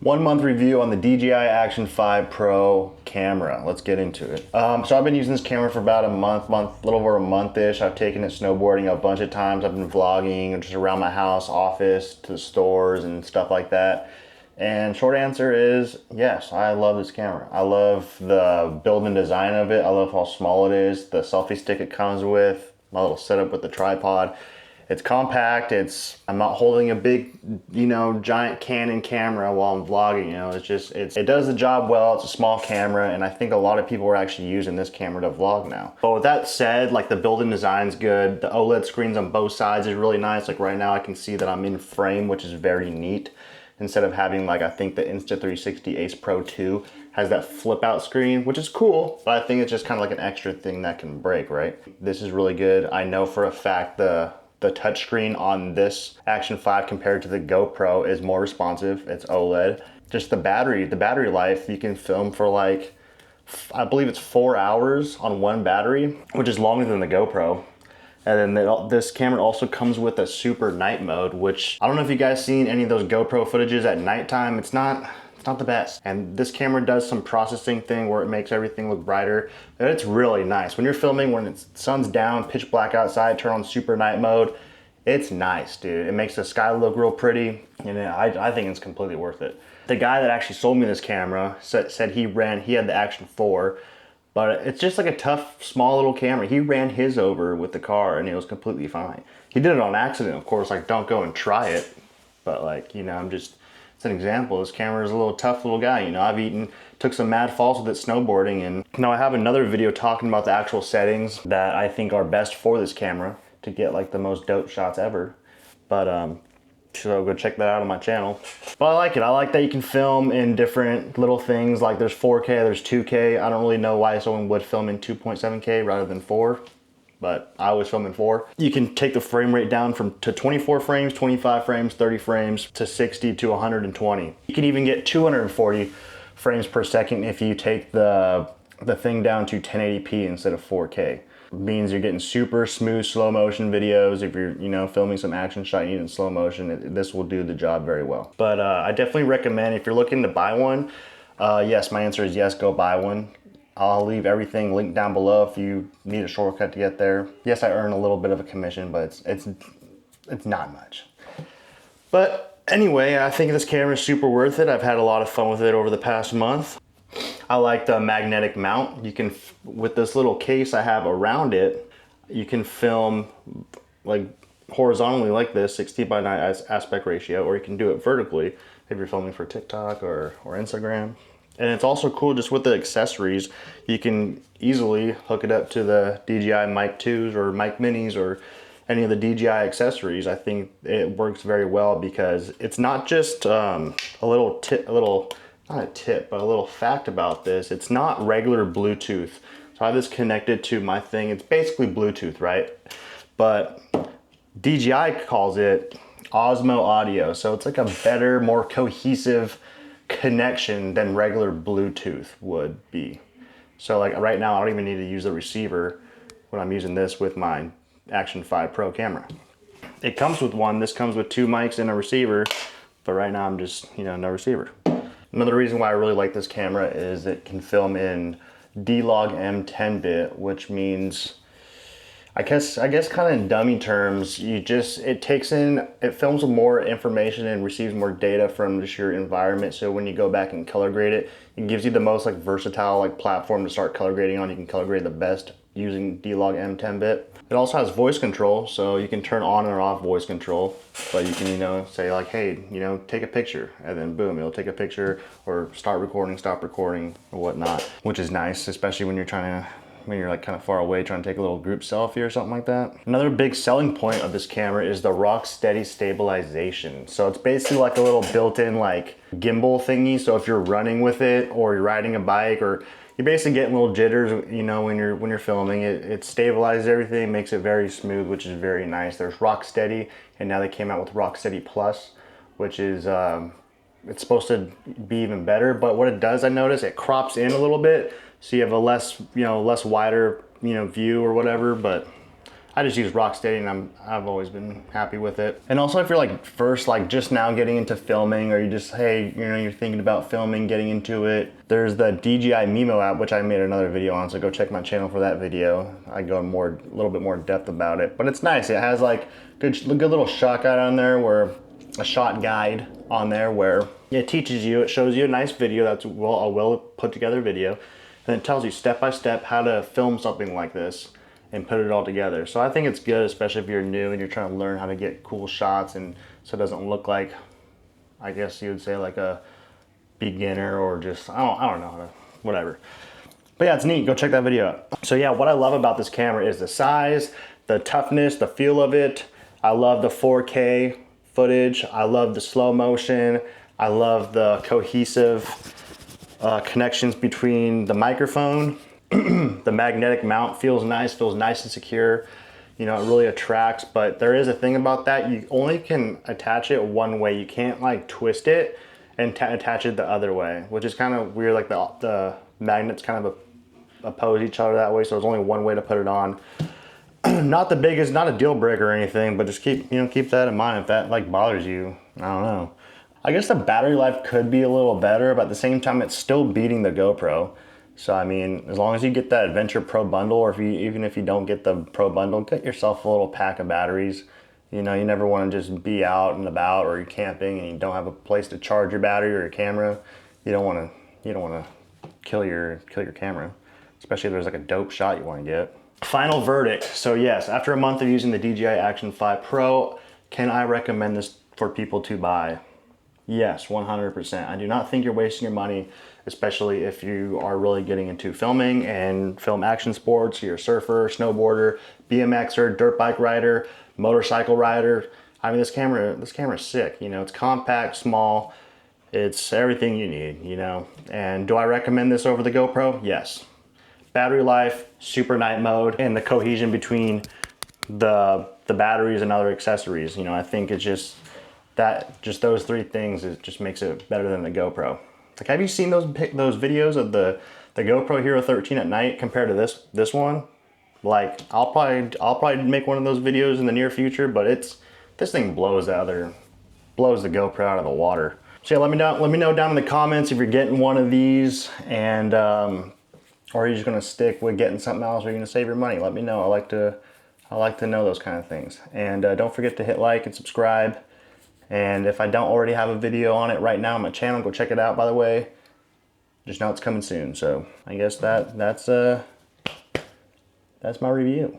1 month review on the DJI Action 5 Pro camera. Let's get into it. So I've been using this camera for about a little over a month-ish. I've taken it snowboarding a bunch of times. I've been vlogging just around my house, office, to the stores and stuff like that. And short answer is yes, I love this camera. I love the build and design of it. I love how small it is, the selfie stick it comes with, my little setup with the tripod. It's compact. I'm not holding a big, giant Canon camera while I'm vlogging. It does the job well. It's a small camera, and I think a lot of people are actually using this camera to vlog now. But with that said, like, the build and design's good. The OLED screens on both sides is really nice. Like right now, I can see that I'm in frame, which is very neat. Instead of having, like, I think the Insta360 Ace Pro 2 has that flip out screen, which is cool, but I think it's just kind of like an extra thing that can break, right? This is really good. I know for a fact the touchscreen on this Action 5 compared to the GoPro is more responsive. It's OLED. Just the battery life, you can film for, like, I believe it's 4 hours on one battery, which is longer than the GoPro. And then this camera also comes with a super night mode, which I don't know if you guys seen any of those GoPro footages at nighttime. It's not the best. And this camera does some processing thing where it makes everything look brighter. And it's really nice. When you're filming, when the sun's down, pitch black outside, turn on super night mode, it's nice, dude. It makes the sky look real pretty, and I think it's completely worth it. The guy that actually sold me this camera said he had the Action 4, but it's just like a tough, small little camera. He ran his over with the car and it was completely fine. He did it on accident, of course. Like, don't go and try it. But, like, it's an example. This camera is a little tough little guy. I've took some mad falls with it snowboarding, and now I have another video talking about the actual settings that I think are best for this camera to get, like, the most dope shots ever. But so go check that out on my channel. But I like it. I like that you can film in different little things. Like, there's 4K, there's 2K. I don't really know why someone would film in 2.7K rather than 4. But I always film in 4. You can take the frame rate down to 24 frames, 25 frames, 30 frames, to 60 to 120. You can even get 240 frames per second if you take the thing down to 1080p instead of 4K. It means you're getting super smooth slow motion videos. If you're filming some action shot in slow motion, this will do the job very well. But I definitely recommend, if you're looking to buy one, yes, my answer is yes, go buy one. I'll leave everything linked down below if you need a shortcut to get there. Yes, I earn a little bit of a commission, but it's not much. But anyway, I think this camera is super worth it. I've had a lot of fun with it over the past month. I like the magnetic mount. You can, with this little case I have around it, you can film, like, horizontally like this, 16:9 aspect ratio, or you can do it vertically if you're filming for TikTok or Instagram. And it's also cool just with the accessories. You can easily hook it up to the DJI Mic 2s or Mic Minis or any of the DJI accessories. I think it works very well because it's not just a little fact about this. It's not regular Bluetooth. So I have this connected to my thing. It's basically Bluetooth, right? But DJI calls it Osmo Audio. So it's like a better, more cohesive connection than regular Bluetooth would be. So, like, right now I don't even need to use the receiver when I'm using this with my Action 5 Pro camera. It comes with one. This comes with 2 mics and a receiver, but right now I'm just, no receiver. Another reason why I really like this camera is it can film in D-Log M 10-bit, which means, I guess kind of in dummy terms, it films with more information and receives more data from just your environment. So when you go back and color grade it, it gives you the most, like, versatile, like, platform to start color grading on. You can color grade the best using D-Log M 10-bit. It also has voice control, so you can turn on or off voice control. But you can, say, like, hey, take a picture, and then boom, it'll take a picture, or start recording, stop recording, or whatnot, which is nice, especially when you're like kind of far away trying to take a little group selfie or something like that. Another big selling point of this camera is the rock steady stabilization. So it's basically like a little built-in, like, gimbal thingy. So if you're running with it or you're riding a bike, or you're basically getting little jitters, when you're filming it stabilizes everything, makes it very smooth, which is very nice. There's rock steady, and now they came out with rock steady plus, which is it's supposed to be even better. But what it does, I notice, it crops in a little bit, so you have a less wider, view or whatever. But I just use Rocksteady and I've always been happy with it. And also if you're like first, like just now getting into filming, or you just, hey, you know, you're thinking about filming, getting into it, there's the DJI Mimo app, which I made another video on, so go check my channel for that video. I go in a little bit more depth about it, but it's nice. It has like good little shot guide on there, where a shot guide on there where it teaches you, it shows you a nice video that's a well put together video, and it tells you step by step how to film something like this and put it all together. So I think it's good, especially if you're new and you're trying to learn how to get cool shots, and so it doesn't look like, I guess you would say, like a beginner, or just, I don't know how to, whatever. But yeah, it's neat, go check that video out. So yeah, what I love about this camera is the size, the toughness, the feel of it. I love the 4K footage, I love the slow motion, I love the cohesive connections between the microphone. The magnetic mount feels nice and secure. You know, it really attracts, but there is a thing about that. You only can attach it one way. You can't like twist it and attach it the other way, which is kind of weird. Like the magnets kind of oppose each other that way, so there's only one way to put it on. Not the biggest, not a deal breaker or anything, but just keep that in mind if that like bothers you. I don't know. I guess the battery life could be a little better, but at the same time, it's still beating the GoPro. So I mean, as long as you get that Adventure Pro bundle, or even if you don't get the Pro bundle, get yourself a little pack of batteries. You know, you never want to just be out and about, or you're camping and you don't have a place to charge your battery or your camera. You don't want to kill your camera, especially if there's like a dope shot you want to get. Final verdict. So yes, after a month of using the DJI Action 5 Pro, can I recommend this for people to buy? Yes, 100%. I do not think you're wasting your money, especially if you are really getting into filming and film action sports. You're a surfer, snowboarder, BMXer, dirt bike rider, motorcycle rider. I mean, this camera is sick. You know, it's compact, small. It's everything you need, you know. And do I recommend this over the GoPro? Yes. Battery life, super night mode, and the cohesion between the batteries and other accessories. You know, I think it's just those three things, it just makes it better than the GoPro. Like, have you seen those videos of the GoPro Hero 13 at night compared to this one? Like, I'll probably make one of those videos in the near future, but this thing blows the GoPro out of the water. So yeah, let me know down in the comments if you're getting one of these, and or are you just gonna stick with getting something else, or are you gonna save your money? Let me know. I like to know those kind of things. And don't forget to hit like and subscribe. And if I don't already have a video on it right now on my channel, go check it out, by the way. Just know it's coming soon. So I guess that's my review.